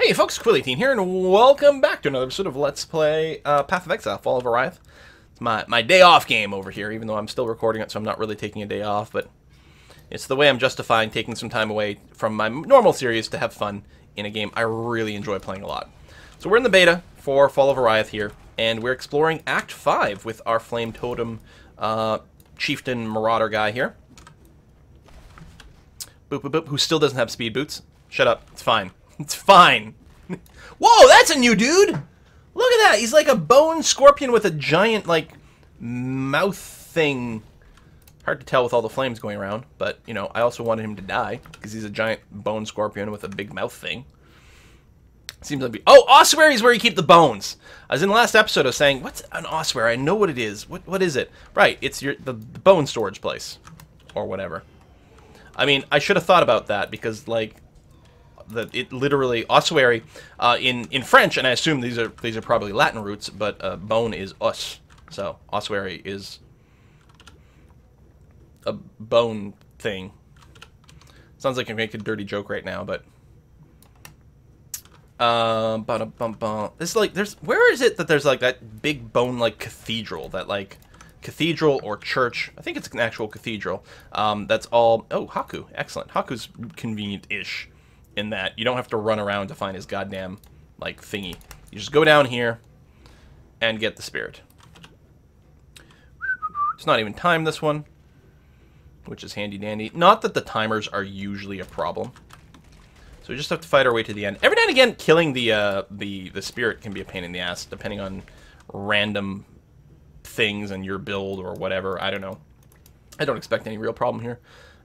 Hey folks, Quilly18 here, and welcome back to another episode of Let's Play Path of Exile, Fall of Oriath. It's my day off game over here, even though I'm still recording it, so I'm not really taking a day off, but it's the way I'm justifying taking some time away from my normal series to have fun in a game I really enjoy playing a lot. So we're in the beta for Fall of Oriath here, and we're exploring Act 5 with our Flame Totem Chieftain Marauder guy here. Boop, boop, boop, who still doesn't have speed boots. Shut up, it's fine. It's fine. Whoa, that's a new dude! Look at that! He's like a bone scorpion with a giant, like, mouth thing. Hard to tell with all the flames going around, but, you know, I also wanted him to die, because he's a giant bone scorpion with a big mouth thing. Seems like... Oh, ossuary is where you keep the bones! As in the last episode, I was saying, what's an ossuary? I know what it is. What is it? Right, it's the bone storage place. Or whatever. I mean, I should have thought about that, because, like... It literally ossuary in French, and I assume these are probably Latin roots, but bone is os, so ossuary is a bone thing. Sounds like I make a dirty joke right now, but it's like where is it that there's like that big bone like cathedral, that like cathedral or church? I think it's an actual cathedral. That's all. Oh, Haku, excellent. Haku's convenient-ish. In that you don't have to run around to find his goddamn, like, thingy. You just go down here and get the spirit. It's not even timed, this one, which is handy-dandy. Not that the timers are usually a problem. So we just have to fight our way to the end. Every now and again, killing the spirit can be a pain in the ass, depending on random things and your build or whatever. I don't know. I don't expect any real problem here.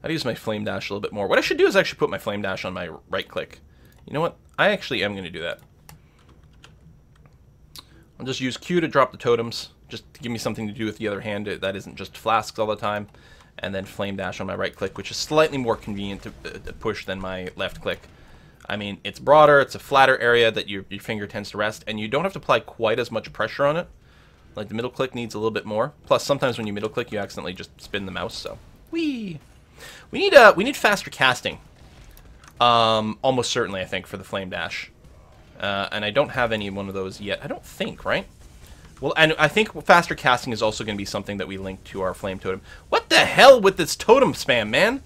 I'd use my flame dash a little bit more. What I should do is actually put my flame dash on my right click. You know what? I actually am going to do that. I'll just use Q to drop the totems, just to give me something to do with the other hand that isn't just flasks all the time. And then flame dash on my right click, which is slightly more convenient to push than my left click. I mean, it's broader, it's a flatter area that your finger tends to rest, and you don't have to apply quite as much pressure on it. Like the middle click needs a little bit more. Plus, sometimes when you middle click, you accidentally just spin the mouse, so... Whee! We need faster casting. Almost certainly, I think, for the flame dash. And I don't have any one of those yet. I don't think, right? Well, and I think faster casting is also going to be something that we link to our flame totem. What the hell with this totem spam, man?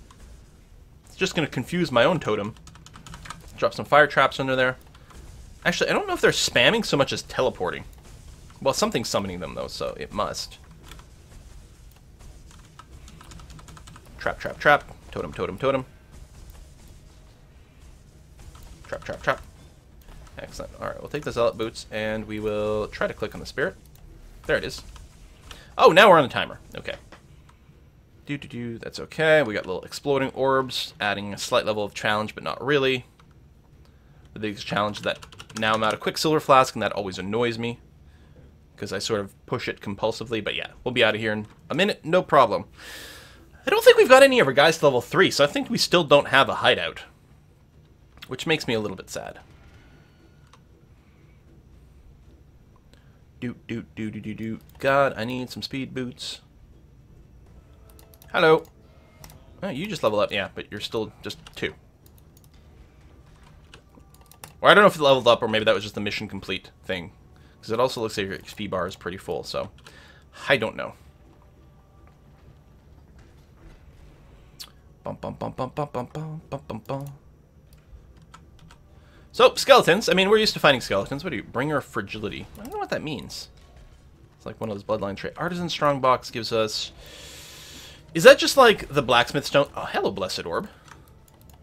It's just going to confuse my own totem. Drop some fire traps under there. Actually, I don't know if they're spamming so much as teleporting. Well, something's summoning them, though, so it must. Trap, trap, trap. Totem, totem, totem. Trap, trap, trap. Excellent. Alright, we'll take the Zealot Boots, and we will try to click on the Spirit. There it is. Oh, now we're on the timer. Okay. That's okay. We got little exploding orbs, adding a slight level of challenge, but not really. The biggest challenge is that now I'm out of Quicksilver Flask, and that always annoys me, because I sort of push it compulsively. But yeah, we'll be out of here in a minute. No problem. I don't think we've got any of our guys to level 3, so I think we still don't have a hideout. Which makes me a little bit sad. God, I need some speed boots. Hello. Oh, you just level up. Yeah, but you're still just 2. Or I don't know if it leveled up, or maybe that was just the mission complete thing. Because it also looks like your XP bar is pretty full, so I don't know. Bum, bum, bum, bum, bum, bum, bum, bum, bum, bum. So, skeletons. I mean, we're used to finding skeletons. What do you... Bringer of Fragility. I don't know what that means. It's like one of those bloodline traits. Artisan Strongbox gives us... Is that just like the Blacksmith Stone? Oh, hello, Blessed Orb.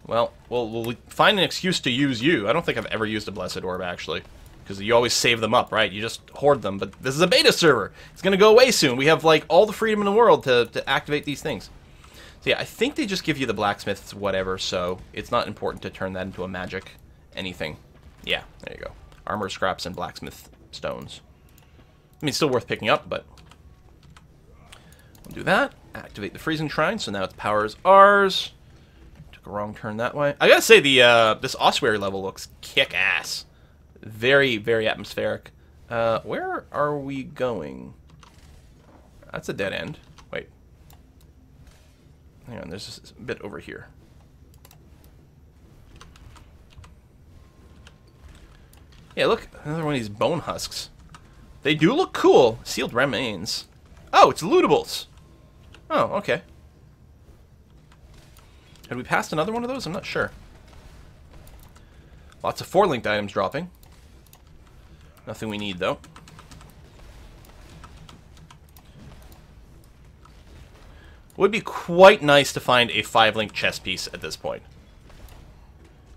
Well, we'll find an excuse to use you. I don't think I've ever used a Blessed Orb, actually. Because you always save them up, right? You just hoard them. But this is a beta server. It's going to go away soon. We have, like, all the freedom in the world to activate these things. So yeah, I think they just give you the blacksmith's whatever, so it's not important to turn that into a magic anything. Yeah, there you go. Armor scraps and blacksmith stones. I mean, it's still worth picking up, but... We'll do that. Activate the freezing shrine, so now its power is ours. Took a wrong turn that way. I gotta say, this ossuary level looks kick-ass. Very, very atmospheric. Where are we going? That's a dead end. Wait. Hang on, there's a bit over here. Yeah, look, another one of these bone husks. They do look cool. Sealed remains. Oh, it's lootables. Oh, okay. Had we passed another one of those? I'm not sure. Lots of 4-linked items dropping. Nothing we need, though. Would be quite nice to find a 5-link chest piece at this point.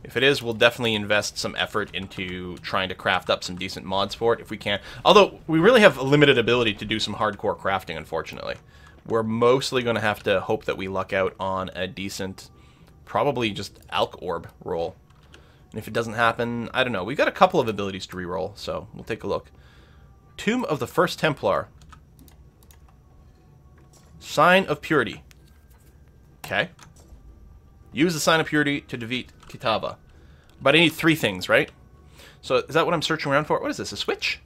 If it is, we'll definitely invest some effort into trying to craft up some decent mods for it, if we can. Although, we really have a limited ability to do some hardcore crafting, unfortunately. We're mostly going to have to hope that we luck out on a decent, probably just Alk Orb roll. And if it doesn't happen, I don't know. We've got a couple of abilities to reroll, so we'll take a look. Tomb of the First Templar. Sign of Purity. Okay. Use the Sign of Purity to defeat Kitava. But I need 3 things, right? So is that what I'm searching around for? What is this, a switch?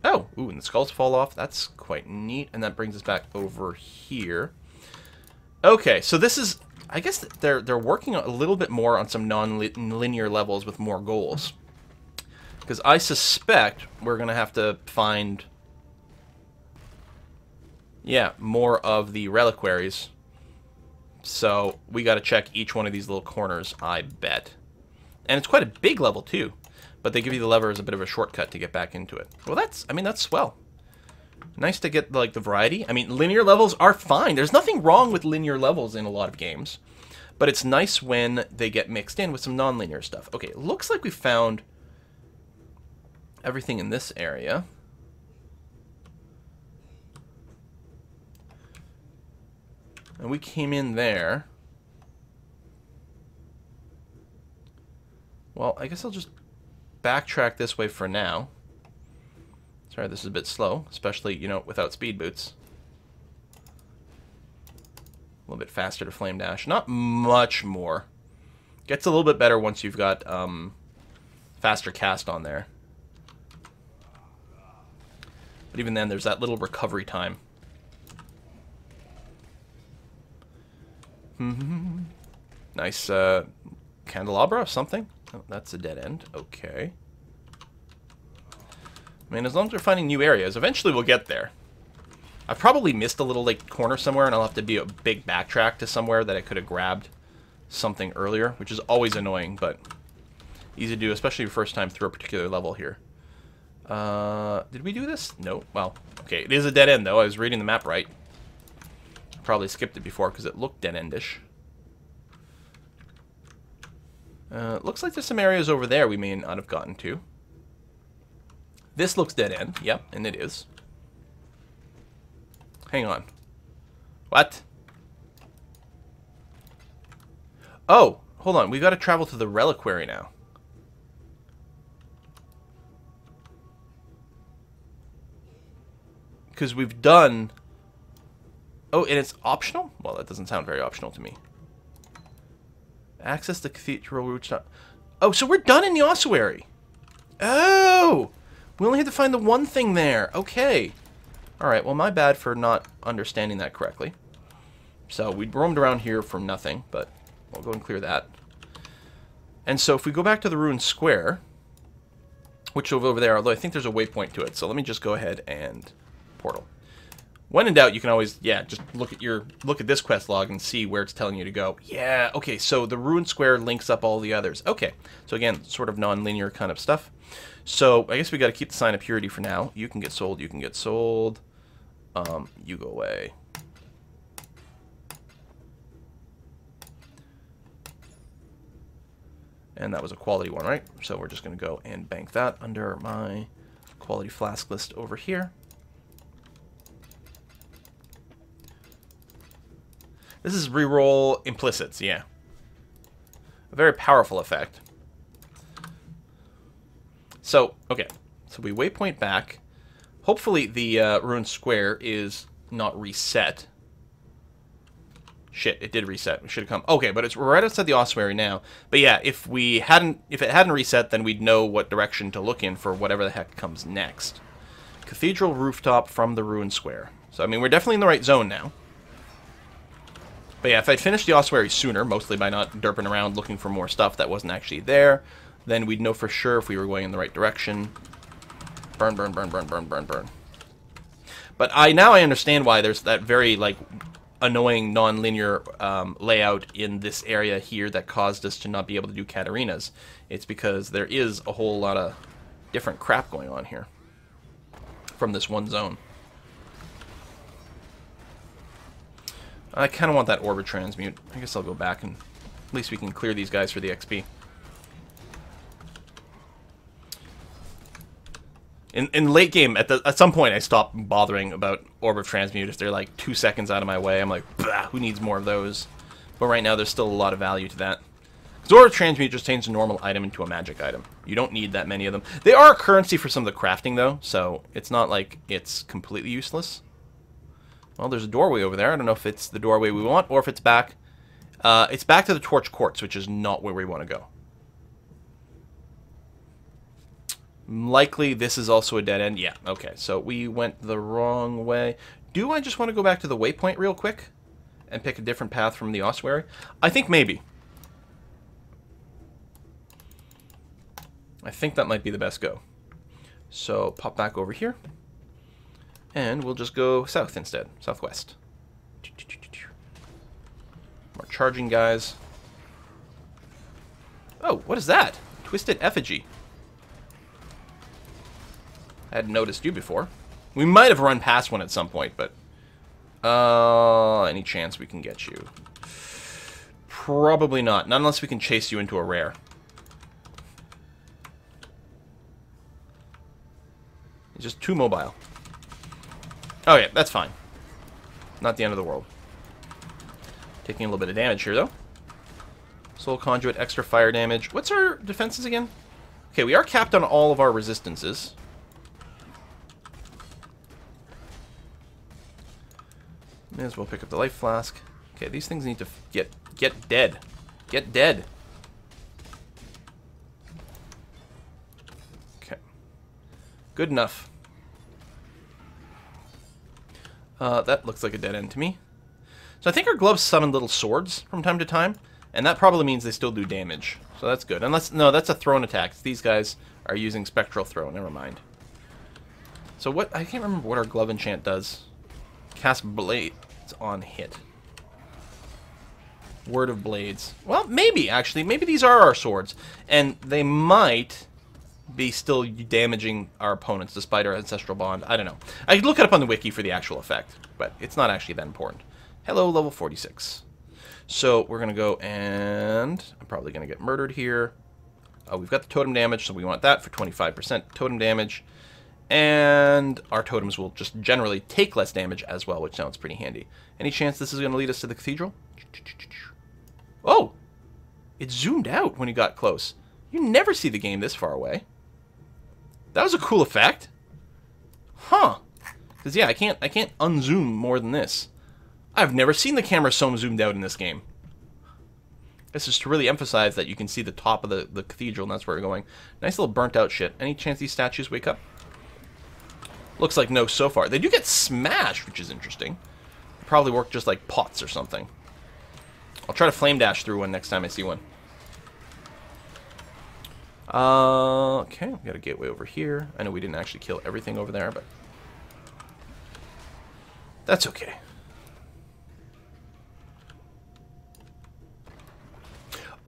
Oh, ooh, and the skulls fall off. That's quite neat. And that brings us back over here. Okay, so this is... I guess they're working a little bit more on some non-linear levels with more goals. Because I suspect we're going to have to find... yeah, more of the reliquaries. So we got to check each one of these little corners, I bet. And it's quite a big level, too. But they give you the lever as a bit of a shortcut to get back into it. Well, that's swell. Nice to get, like, the variety. I mean, linear levels are fine. There's nothing wrong with linear levels in a lot of games. But it's nice when they get mixed in with some non-linear stuff. Okay, it looks like we found everything in this area. And we came in there. Well, I guess I'll just backtrack this way for now. Sorry, this is a bit slow, especially, you know, without speed boots. A little bit faster to flame dash. Not much more. Gets a little bit better once you've got faster cast on there. But even then, there's that little recovery time. Nice candelabra or something. Oh, that's a dead end. Okay. I mean, as long as we're finding new areas, eventually we'll get there. I've probably missed a little like corner somewhere, and I'll have to be a big backtrack to somewhere that I could have grabbed something earlier, which is always annoying, but easy to do, especially your first time through a particular level here. Did we do this? No. Well, okay. It is a dead end, though. I was reading the map right. Probably skipped it before because it looked dead-endish. Looks like there's some areas over there we may not have gotten to. This looks dead-end. Yep, and it is. Hang on. What? Oh, hold on. We've got to travel to the Reliquary now. Because we've done... Oh, and it's optional? Well, that doesn't sound very optional to me. Access the Cathedral route. Oh, so we're done in the ossuary. Oh! We only had to find the one thing there. Okay. Alright, well, my bad for not understanding that correctly. So, we roamed around here for nothing, but we'll go and clear that. And so, if we go back to the ruined square, which is over there, although I think there's a waypoint to it, so let me just go ahead and portal. When in doubt, you can always, yeah, just look at this quest log and see where it's telling you to go. Yeah, okay, so the ruined square links up all the others. Okay, so again, sort of non-linear kind of stuff. So I guess we got to keep the Sign of Purity for now. You can get sold, you can get sold. You go away. And that was a quality one, right? So we're just going to go and bank that under my quality flask list over here. This is reroll implicits, yeah. A very powerful effect. So, okay. So we waypoint back. Hopefully the ruined square is not reset. Shit, it did reset. We should have come. Okay, but it's right outside the ossuary now. But yeah, if it hadn't reset, then we'd know what direction to look in for whatever the heck comes next. Cathedral rooftop from the ruined square. So I mean, we're definitely in the right zone now. But yeah, if I'd finished the ossuary sooner, mostly by not derping around looking for more stuff that wasn't actually there, then we'd know for sure if we were going in the right direction. Burn, burn, burn, burn, burn, burn, burn. But now I understand why there's that very, like, annoying non-linear layout in this area here that caused us to not be able to do Katarinas. It's because there is a whole lot of different crap going on here from this one zone. I kind of want that Orb of Transmute. I guess I'll go back and at least we can clear these guys for the XP. In late game, at some point, I stopped bothering about Orb of Transmute. If they're like 2 seconds out of my way, I'm like, bah, who needs more of those? But right now, there's still a lot of value to that. Because Orb of Transmute just changes a normal item into a magic item. You don't need that many of them. They are a currency for some of the crafting, though, so it's not like it's completely useless. Well, there's a doorway over there. I don't know if it's the doorway we want or if it's back. It's back to the Torch Courts, which is not where we want to go. Likely this is also a dead end. Yeah, okay. So we went the wrong way. Do I just want to go back to the waypoint real quick and pick a different path from the ossuary? I think maybe. I think that might be the best go. So pop back over here. And we'll just go south instead. Southwest. More charging guys. Oh, what is that? Twisted Effigy. I hadn't noticed you before. We might have run past one at some point, but... any chance we can get you? Probably not. Not unless we can chase you into a rare. It's just too mobile. Oh yeah, that's fine. Not the end of the world. Taking a little bit of damage here, though. Soul Conduit, extra fire damage. What's our defenses again? Okay, we are capped on all of our resistances. May as well pick up the life flask. Okay, these things need to get dead. Get dead. Okay. Good enough. That looks like a dead end to me. So I think our gloves summon little swords from time to time, and that probably means they still do damage. So that's good. Unless, no, that's a thrown attack. These guys are using Spectral Throw. Never mind. So what, I can't remember what our glove enchant does. Cast Blades on hit. Word of Blades. Well, maybe, actually. Maybe these are our swords. And they might be still damaging our opponents despite our Ancestral Bond. I don't know. I could look it up on the wiki for the actual effect, but it's not actually that important. Hello, level 46. So we're going to go and... I'm probably going to get murdered here. We've got the totem damage, so we want that for 25% totem damage. And our totems will just generally take less damage as well, which sounds pretty handy. Any chance this is going to lead us to the cathedral? Oh! It zoomed out when you got close. You never see the game this far away. That was a cool effect. Huh. Because, yeah, I can't unzoom more than this. I've never seen the camera so zoomed out in this game. This is to really emphasize that you can see the top of the cathedral, and that's where we're going. Nice little burnt out shit. Any chance these statues wake up? Looks like no so far. They do get smashed, which is interesting. They probably work just like pots or something. I'll try to flame dash through one next time I see one. Okay, we got a gateway over here. I know we didn't actually kill everything over there, but that's okay.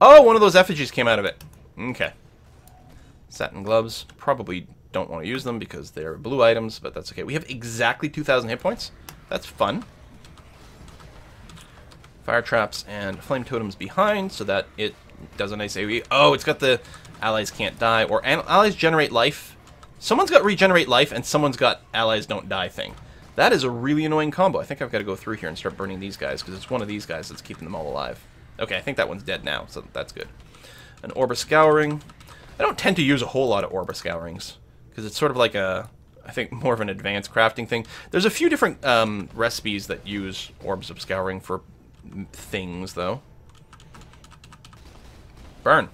Oh, one of those effigies came out of it. Okay. Satin gloves. Probably don't want to use them because they're blue items, but that's okay. We have exactly 2,000 hit points. That's fun. Fire traps and flame totems behind so that it does a nice AoE. Oh, it's got the allies can't die or allies generate life. Someone's got regenerate life and someone's got allies don't die thing. That is a really annoying combo. I think I've got to go through here and start burning these guys because it's one of these guys that's keeping them all alive. Okay, I think that one's dead now, so that's good. An Orb of Scouring. I don't tend to use a whole lot of Orb of Scourings because it's sort of like a, I think, more of an advanced crafting thing. There's a few different recipes that use Orbs of Scouring for things, though. Burn.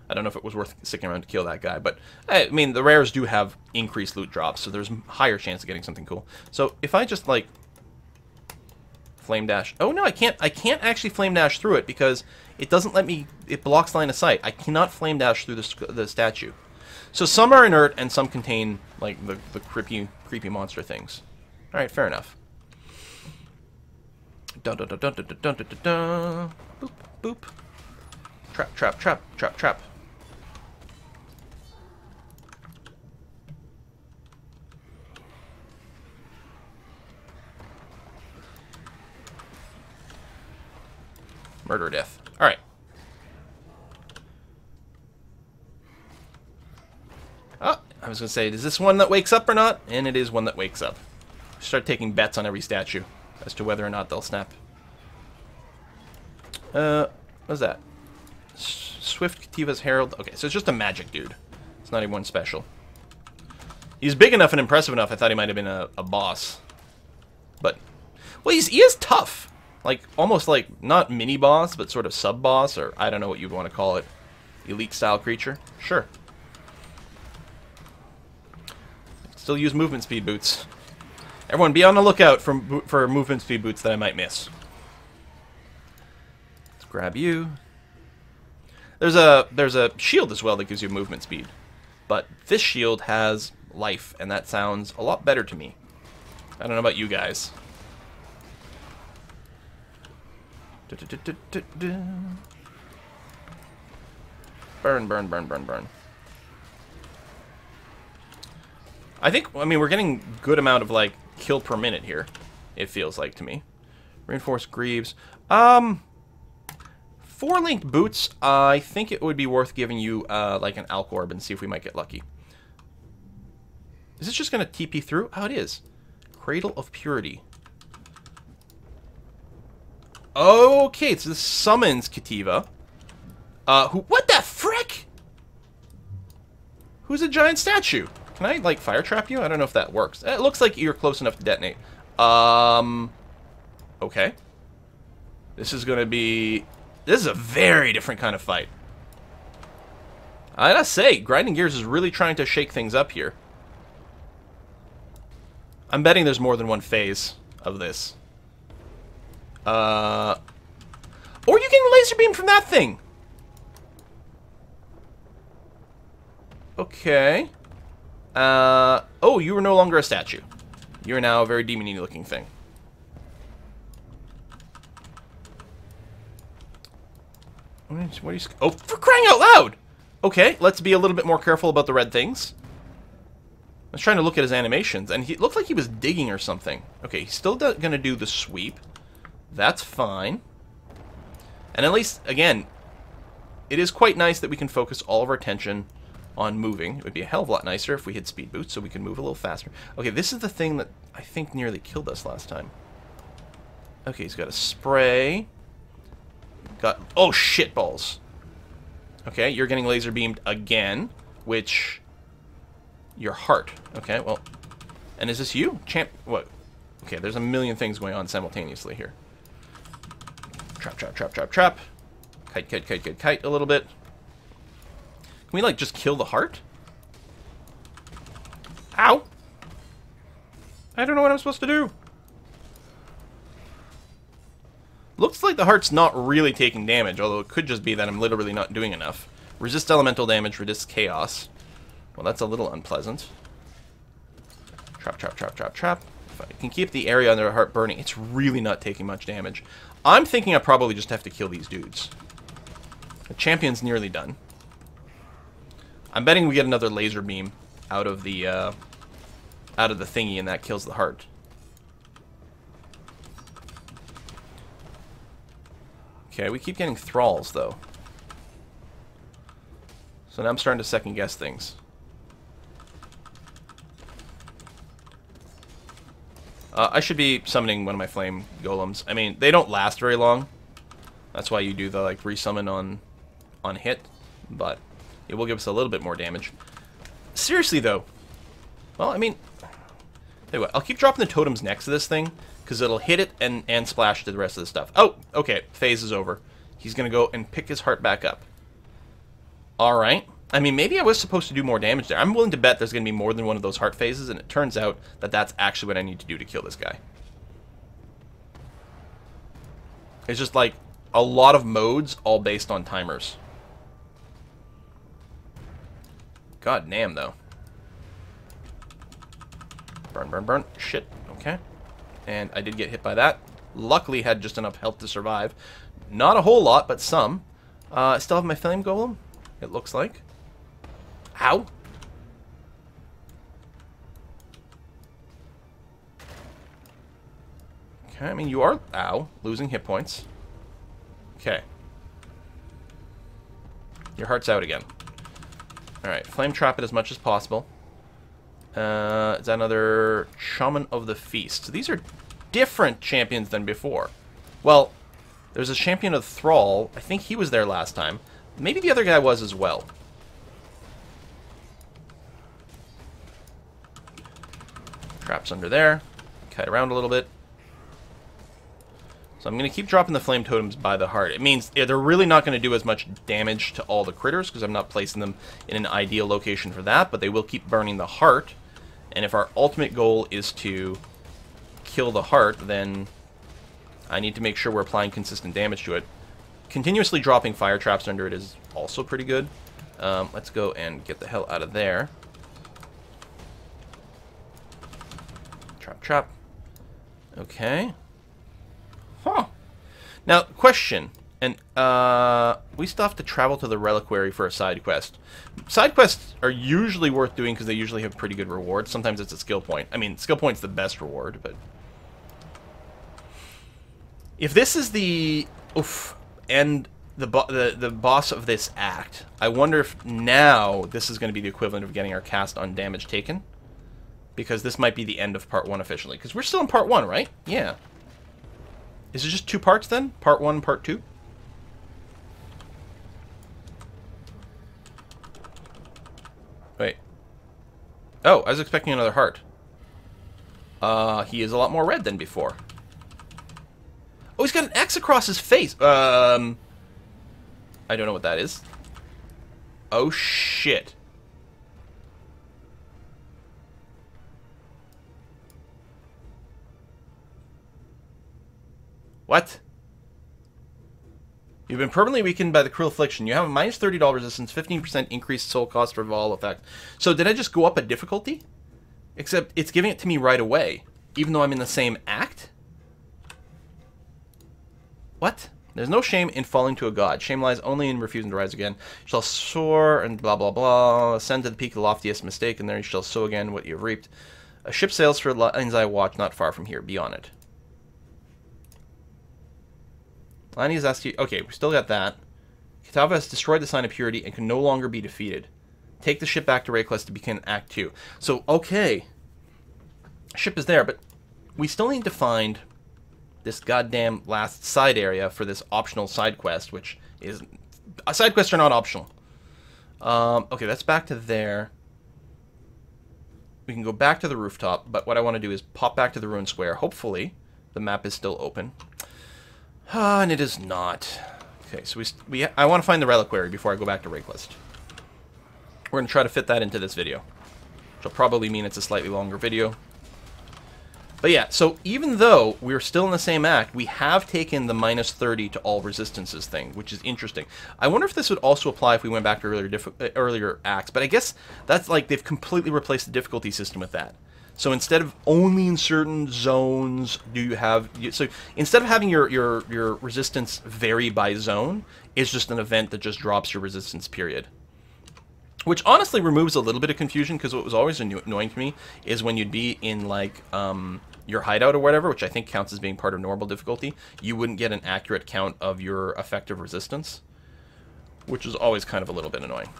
I don't know if it was worth sticking around to kill that guy, but I mean, the rares do have increased loot drops, so there's higher chance of getting something cool. So if I just, like, Flame dash. Oh no, I can't actually flame dash through it because it doesn't let me. It blocks line of sight. I cannot flame dash through the statue. So some are inert and some contain like the creepy monster things. All right, fair enough. Dun dun dun dun dun dun dun dun. Boop boop. Trap trap trap trap trap. Murder death. All right. Oh, I was gonna say, is this one that wakes up or not? And it is one that wakes up. Start taking bets on every statue as to whether or not they'll snap. What's that? Swift Kativa's Herald. Okay, so it's just a magic dude. It's not even one special. He's big enough and impressive enough. I thought he might have been a boss, but well, he is tough. Like, almost like, not mini-boss, but sort of sub-boss, or I don't know what you'd want to call it. Elite-style creature? Sure. Still use movement speed boots. Everyone, be on the lookout for movement speed boots that I might miss. Let's grab you. There's a shield as well that gives you movement speed. But this shield has life, and that sounds a lot better to me. I don't know about you guys. Burn, burn, burn, burn, burn. I mean, we're getting good amount of, like, kill per minute here, it feels like to me. Reinforced Greaves. 4-linked boots, I think it would be worth giving you, like, an Alch Orb and see if we might get lucky. Is this just going to TP through? Oh, it is. Cradle of Purity. Okay, so this summons Kativa. What the frick? Who's a giant statue? Can I, like, fire trap you? I don't know if that works. It looks like you're close enough to detonate. Okay. This is gonna be... This is a very different kind of fight. I gotta say, Grinding Gears is really trying to shake things up here. I'm betting there's more than one phase of this. Or you can laser beam from that thing. Okay. Oh, you are no longer a statue. You are now a very demon-y looking thing. What are you... Oh, for crying out loud! Okay, let's be a little bit more careful about the red things. I was trying to look at his animations, and it looked like he was digging or something. Okay, he's still gonna do the sweep. That's fine. And at least, again, it is quite nice that we can focus all of our attention on moving. It would be a hell of a lot nicer if we had speed boots so we could move a little faster. Okay, this is the thing that I think nearly killed us last time. Okay, he's got a spray. Got... Oh, shit balls. Okay, you're getting laser beamed again, which... Your heart. Okay, well... And is this you? Champ... What? Okay, there's a million things going on simultaneously here. Trap, trap, trap, trap, trap. Kite, kite, kite, kite, kite a little bit. Can we, like, just kill the heart? Ow! I don't know what I'm supposed to do. Looks like the heart's not really taking damage, although it could just be that I'm literally not doing enough. Resist elemental damage, resist chaos. Well, that's a little unpleasant. Trap, trap, trap, trap, trap. If I can keep the area under a heart burning, it's really not taking much damage. I'm thinking I probably just have to kill these dudes. The champion's nearly done. I'm betting we get another laser beam out of the thingy, and that kills the heart. Okay, we keep getting thralls, though. So now I'm starting to second guess things. I should be summoning one of my flame golems. I mean, they don't last very long. That's why you do the, like, resummon on hit. But it will give us a little bit more damage. Seriously, though. Well, I mean... Tell you what, I'll keep dropping the totems next to this thing, because it'll hit it and splash to the rest of the stuff. Oh, okay. Phase is over. He's going to go and pick his heart back up. Alright. I mean, maybe I was supposed to do more damage there. I'm willing to bet there's going to be more than one of those heart phases, and it turns out that that's actually what I need to do to kill this guy. It's just like a lot of modes all based on timers. God damn, though. Burn, burn, burn. Shit. Okay. And I did get hit by that. Luckily had just enough health to survive. Not a whole lot, but some. I still have my flame golem, it looks like. Ow. Okay, I mean, you are, ow, losing hit points. Okay. Your heart's out again. Alright, flame trap it as much as possible. Is that another Shaman of the Feast? So these are different champions than before. Well, there's a champion of Thrall. I think he was there last time. Maybe the other guy was as well. Traps under there. Kite around a little bit. So I'm going to keep dropping the flame totems by the heart. It means they're really not going to do as much damage to all the critters because I'm not placing them in an ideal location for that, but they will keep burning the heart. And if our ultimate goal is to kill the heart, then I need to make sure we're applying consistent damage to it. Continuously dropping fire traps under it is also pretty good. Let's go and get the hell out of there. Trap, trap. Okay. Huh. Now, question. And we still have to travel to the Reliquary for a side quest. Side quests are usually worth doing because they usually have pretty good rewards. Sometimes it's a skill point. I mean, skill point's the best reward, but... If this is the... Oof. And the boss of this act, I wonder if now this is going to be the equivalent of getting our cast on damage taken. Because this might be the end of part 1 officially. Because we're still in part 1, right? Yeah. Is it just 2 parts then? Part 1, part 2? Wait. Oh, I was expecting another heart. He is a lot more red than before. Oh, he's got an X across his face. I don't know what that is. Oh, shit. What? You've been permanently weakened by the cruel affliction. You have a minus $30 resistance, 15% increased soul cost for Vol effect. So did I just go up a difficulty? Except it's giving it to me right away, even though I'm in the same act? What? There's no shame in falling to a god. Shame lies only in refusing to rise again. You shall soar and blah blah blah. Ascend to the peak of the loftiest mistake, and there you shall sow again what you have reaped. A ship sails for lines I watch not far from here. Be on it. Lani has asked you... Okay, we still got that. Kitava has destroyed the sign of purity and can no longer be defeated. Take the ship back to Rayquest to begin Act 2. So, okay. Ship is there, but we still need to find this goddamn last side area for this optional side quest, which is... Side quests are not optional. Okay, that's back to there. We can go back to the rooftop, but what I want to do is pop back to the ruin square. Hopefully, the map is still open. And it is not. Okay, so I want to find the Reliquary before I go back to Rayquest. We're going to try to fit that into this video, which will probably mean it's a slightly longer video. But yeah, so even though we're still in the same act, we have taken the minus 30 to all resistances thing, which is interesting. I wonder if this would also apply if we went back to earlier acts, but I guess that's like they've completely replaced the difficulty system with that. So instead of only in certain zones do you have... So instead of having your resistance vary by zone, it's just an event that just drops your resistance period. Which honestly removes a little bit of confusion, because what was always annoying to me is when you'd be in, like, your hideout or whatever, which I think counts as being part of normal difficulty, you wouldn't get an accurate count of your effective resistance, which is always kind of a little bit annoying.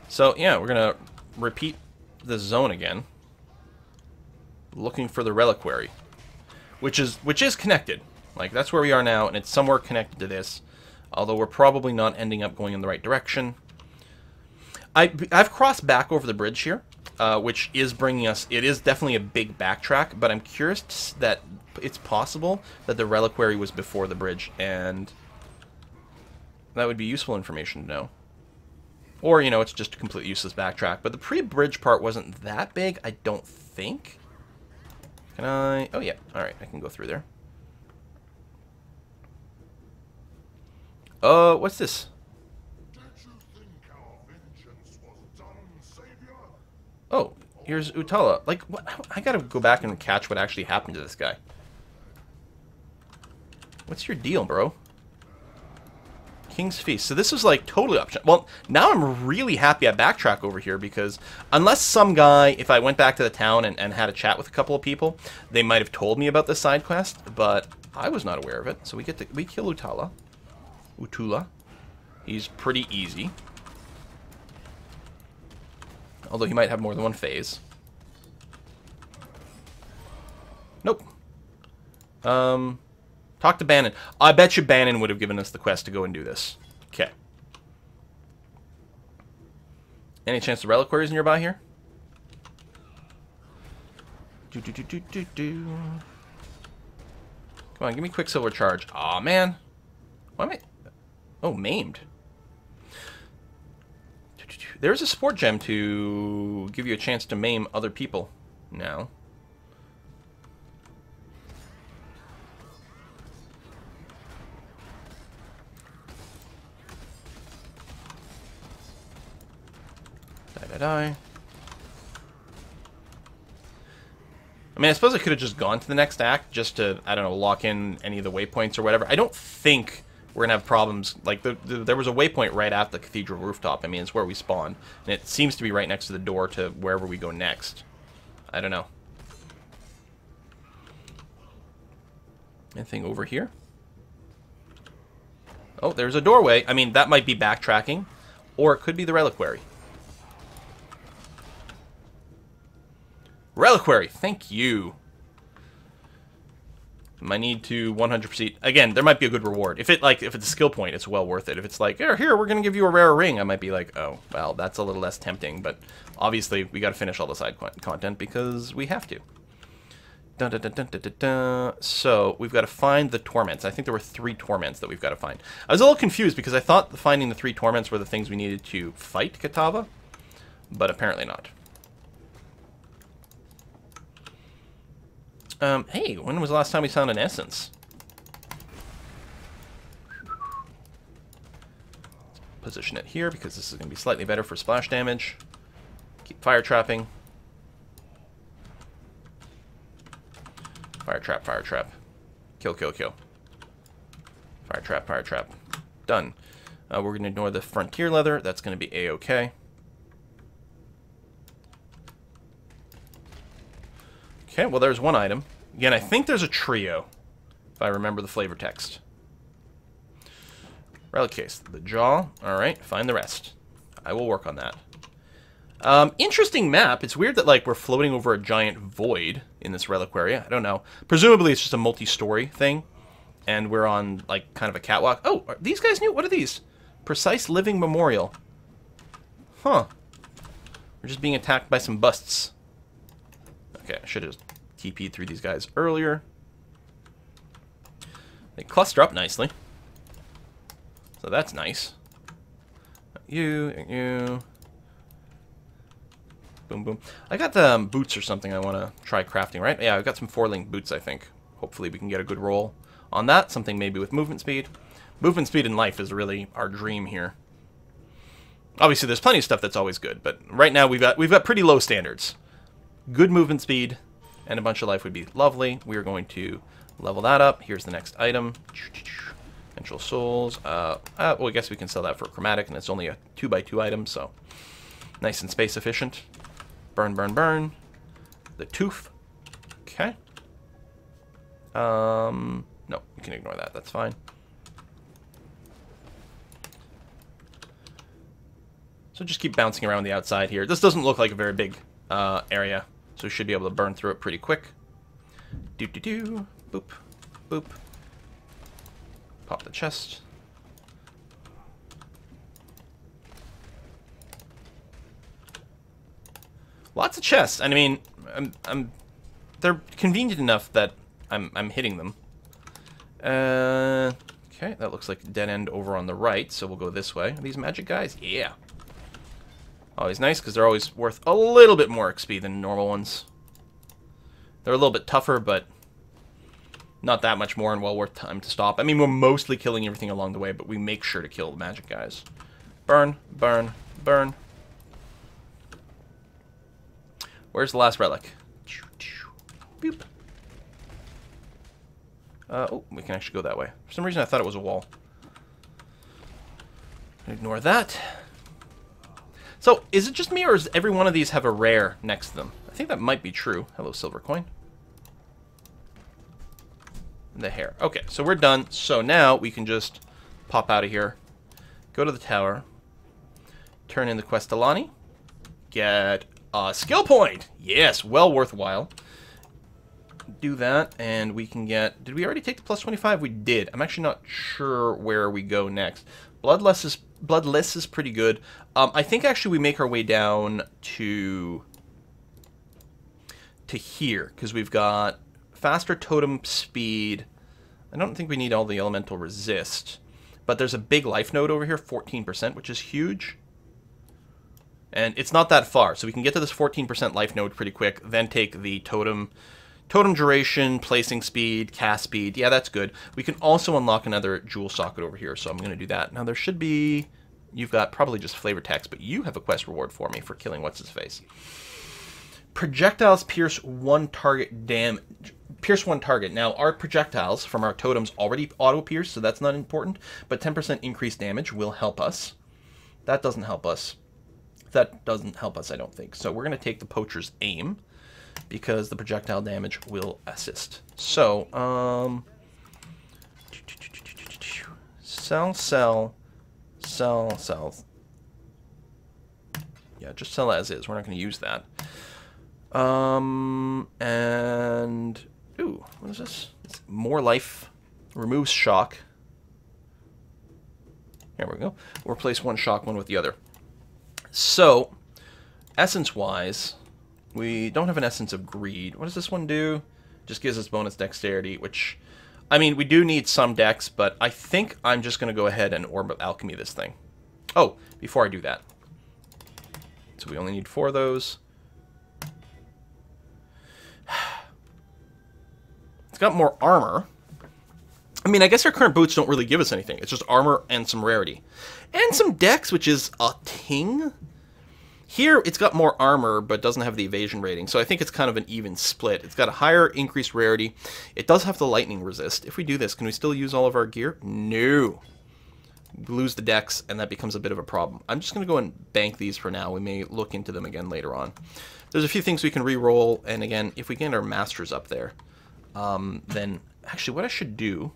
So, yeah, we're going to repeat the zone again, looking for the Reliquary, which is connected. Like, that's where we are now, and it's somewhere connected to this, although we're probably not ending up going in the right direction. I've crossed back over the bridge here, which is bringing us... It is definitely a big backtrack, but I'm curious that it's possible that the Reliquary was before the bridge, and that would be useful information to know. Or, you know, it's just a completely useless backtrack. But the pre-bridge part wasn't that big, I don't think. Can Can I... Oh, yeah. Alright, I can go through there. What's this? Oh, here's Utala. Like, what? I gotta go back and catch what actually happened to this guy. What's your deal, bro? King's Feast. So this is like totally optional. Well, now I'm really happy I backtrack over here because unless some guy, if I went back to the town and had a chat with a couple of people, they might have told me about this side quest, but I was not aware of it. So we kill Utala. Utula. He's pretty easy. Although he might have more than one phase. Nope. Talk to Bannon. I bet you Bannon would have given us the quest to go and do this. Okay. Any chance the Reliquary is nearby here? Come on, give me Quicksilver Charge. Aw, man. Why am I... Oh, maimed. There's a support gem to give you a chance to maim other people now. Die. I mean, I suppose I could have just gone to the next act just to, I don't know, lock in any of the waypoints or whatever. I don't think we're going to have problems. Like, there was a waypoint right at the Cathedral rooftop. I mean, it's where we spawn. And it seems to be right next to the door to wherever we go next. I don't know. Anything over here? Oh, there's a doorway. I mean, that might be backtracking. Or it could be the Reliquary. Reliquary, thank you. I need to 100%. Again, there might be a good reward. If it's a skill point, it's well worth it. If it's like, here, we're gonna give you a rare ring, I might be like, oh, well, that's a little less tempting. But obviously, we got to finish all the side content because we have to. Dun, dun, dun, dun, dun, dun, dun. So we've got to find the torments. I think there were 3 torments that we've got to find. I was a little confused because I thought finding the 3 torments were the things we needed to fight Katava, but apparently not. Hey, when was the last time we found an essence? Position it here because this is going to be slightly better for splash damage. Keep fire trapping. Fire trap, fire trap. Kill, kill, kill. Fire trap, fire trap. Done. We're going to ignore the frontier leather. That's going to be A-okay. Okay, well, there's one item. Again, I think there's a trio, if I remember the flavor text. Relic case. The jaw. All right, find the rest. I will work on that. Interesting map. It's weird that, like, we're floating over a giant void in this reliquary. I don't know. Presumably, it's just a multi-story thing, and we're on, like, kind of a catwalk. Oh, are these guys new? What are these? Precise Living Memorial. Huh. We're just being attacked by some busts. Okay, I should have TP'd through these guys earlier. They cluster up nicely. So that's nice. You. Boom, boom. I got boots or something I want to try crafting, right? Yeah, I've got some 4-link boots, I think. Hopefully we can get a good roll on that. Something maybe with movement speed. Movement speed in life is really our dream here. Obviously, there's plenty of stuff that's always good, but right now we've got pretty low standards. Good movement speed and a bunch of life would be lovely. We are going to level that up. Here's the next item. Ventral Souls. Well, I guess we can sell that for a chromatic, and it's only a 2x2 item, so nice and space efficient. Burn, burn, burn. The tooth. Okay. No, you can ignore that. That's fine. So just keep bouncing around the outside here. This doesn't look like a very big area, so we should be able to burn through it pretty quick. Do-do-do. Boop. Boop. Pop the chest. Lots of chests. And I mean, they're convenient enough that I'm hitting them. Okay, that looks like a dead end over on the right, so we'll go this way. Are these magic guys? Yeah. Always nice, because they're always worth a little bit more XP than normal ones. They're a little bit tougher, but not that much more and well worth time to stop. I mean, we're mostly killing everything along the way, but we make sure to kill the magic guys. Burn, burn, burn. Where's the last relic? Boop. Oh, we can actually go that way. For some reason, I thought it was a wall. Ignore that. So, is it just me, or does every one of these have a rare next to them? I think that might be true. Hello, silver coin. The hair. Okay, so we're done. So now we can just pop out of here, go to the tower, turn in the Questalani, get a skill point. Yes, well worthwhile. Do that, and we can get... Did we already take the plus 25? We did. I'm actually not sure where we go next. Bloodless is pretty good. I think actually we make our way down to here, because we've got faster totem speed. I don't think we need all the elemental resist, but there's a big life node over here, 14%, which is huge. And it's not that far, so we can get to this 14% life node pretty quick, then take the totem duration, placing speed, cast speed. Yeah, that's good. We can also unlock another jewel socket over here, so I'm going to do that. Now, there should be... You've got probably just flavor text, but you have a quest reward for me for killing what's-his-face. Projectiles pierce one target damage. Pierce one target. Now, our projectiles from our totems already auto-pierce, so that's not important, but 10% increased damage will help us. That doesn't help us. That doesn't help us, I don't think. So we're going to take the Poacher's Aim, because the projectile damage will assist. So, sell. Yeah, just sell as is. We're not going to use that. And, ooh, what is this? It's more life, removes shock. Here we go. We'll replace one shock one with the other. So, essence-wise, we don't have an Essence of Greed. What does this one do? Just gives us bonus dexterity, which, I mean, we do need some dex, but I think I'm just going to go ahead and Orb of Alchemy this thing. Oh, before I do that. So we only need 4 of those. It's got more armor. I mean, I guess our current boots don't really give us anything. It's just armor and some rarity. And some dex, which is a ting. Here, it's got more armor, but doesn't have the evasion rating. So I think it's kind of an even split. It's got a higher increased rarity. It does have the lightning resist. If we do this, can we still use all of our gear? No. We lose the dex, and that becomes a bit of a problem. I'm just going to go and bank these for now. We may look into them again later on. There's a few things we can re-roll, and again, if we get our masters up there, then actually what I should do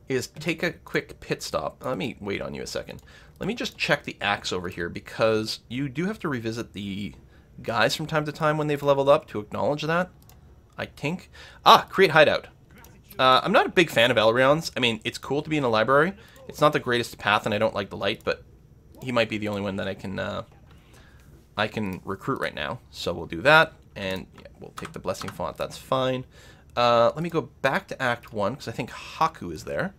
is take a quick pit stop. Let me wait on you a second. Let me just check the axe over here, because you do have to revisit the guys from time to time when they've leveled up to acknowledge that, I think. Ah, create hideout. I'm not a big fan of Elrion's. I mean, it's cool to be in a library. It's not the greatest path, and I don't like the light, but he might be the only one that I can recruit right now. So we'll do that, and yeah, we'll take the Blessing Font. That's fine. Let me go back to Act 1, because I think Haku is there.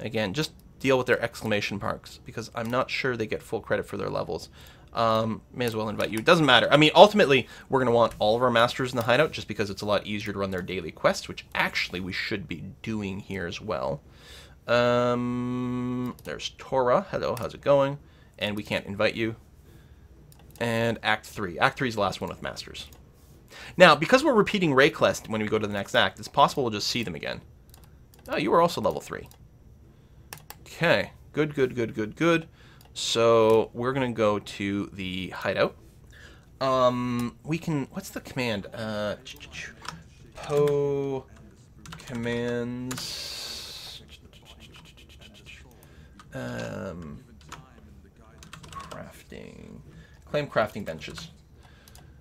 Again, just deal with their exclamation marks, because I'm not sure they get full credit for their levels. May as well invite you. It doesn't matter. I mean, ultimately, we're going to want all of our masters in the hideout, just because it's a lot easier to run their daily quests, which actually we should be doing here as well. There's Tora. Hello, how's it going? And we can't invite you. And Act 3. Act 3 is the last one with masters. Now, because we're repeating Rayquest when we go to the next act, it's possible we'll just see them again. Oh, you are also level 3. Okay. Good. So, we're going to go to the hideout. We can... What's the command? Po... Commands... Crafting... Claim crafting benches.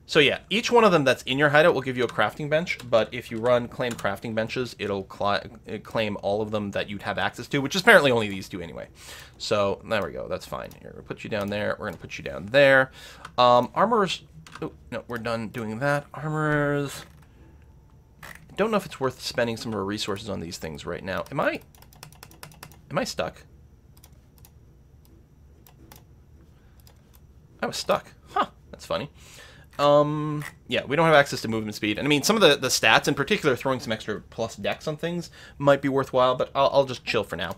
So yeah, each one of them that's in your hideout will give you a crafting bench, but if you run claim crafting benches, it'll claim all of them that you'd have access to, which is apparently only these two anyway. So there we go, that's fine. Here, we'll put you down there, we're going to put you down there. Armors, oh, no, we're done doing that. Armors, don't know if it's worth spending some of our resources on these things right now. Am I stuck? I was stuck. Huh, that's funny. Yeah, we don't have access to movement speed. And I mean, some of the stats, in particular, throwing some extra plus dex on things might be worthwhile, but I'll just chill for now.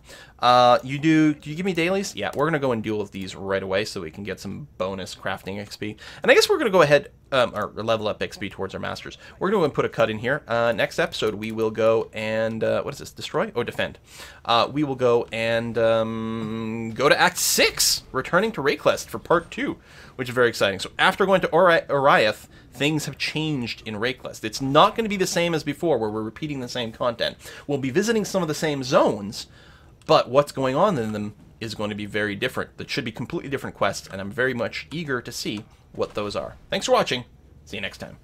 Do you give me dailies? Yeah, we're going to go and deal with these right away so we can get some bonus crafting XP. And I guess we're going to go ahead, or level up XP towards our masters. We're going to go and put a cut in here. Next episode, we will go and, what is this, destroy? Oh, defend. We will go and go to Act 6, returning to Rayquest for Part 2, which is very exciting. So after going to Oriath, things have changed in Rayquest. It's not going to be the same as before, where we're repeating the same content. We'll be visiting some of the same zones, but what's going on in them is going to be very different. That should be completely different quests, and I'm very much eager to see what those are. Thanks for watching. See you next time.